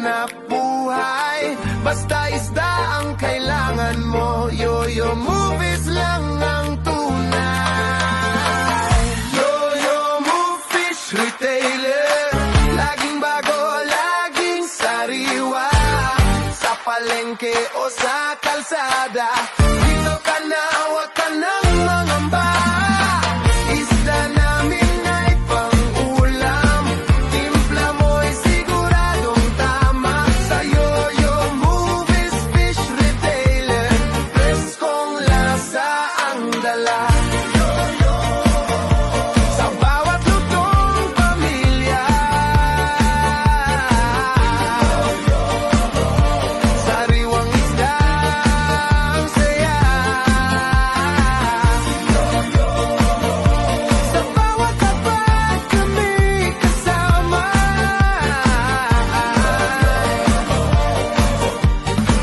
hanap buhay. Basta isda ang kailangan mo, Yoyo Movies lang ang tunay. Yoyo Move Fish Retailer, laging bago, laging sariwa. Sa palengke o sa kalsada, dito ka na, huwag ka nang mangamba. Isda namin ay pang-ulam, timpla mo'y siguradong tama. Sa Yoyo Movies Fish Retailer, preskong lasa ang dala. Sa bawat lutong pamilya, sariwang isda ang saya. Sa bawat tapat kami kasama.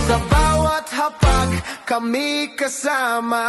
Sa bawat hapag kami kasama.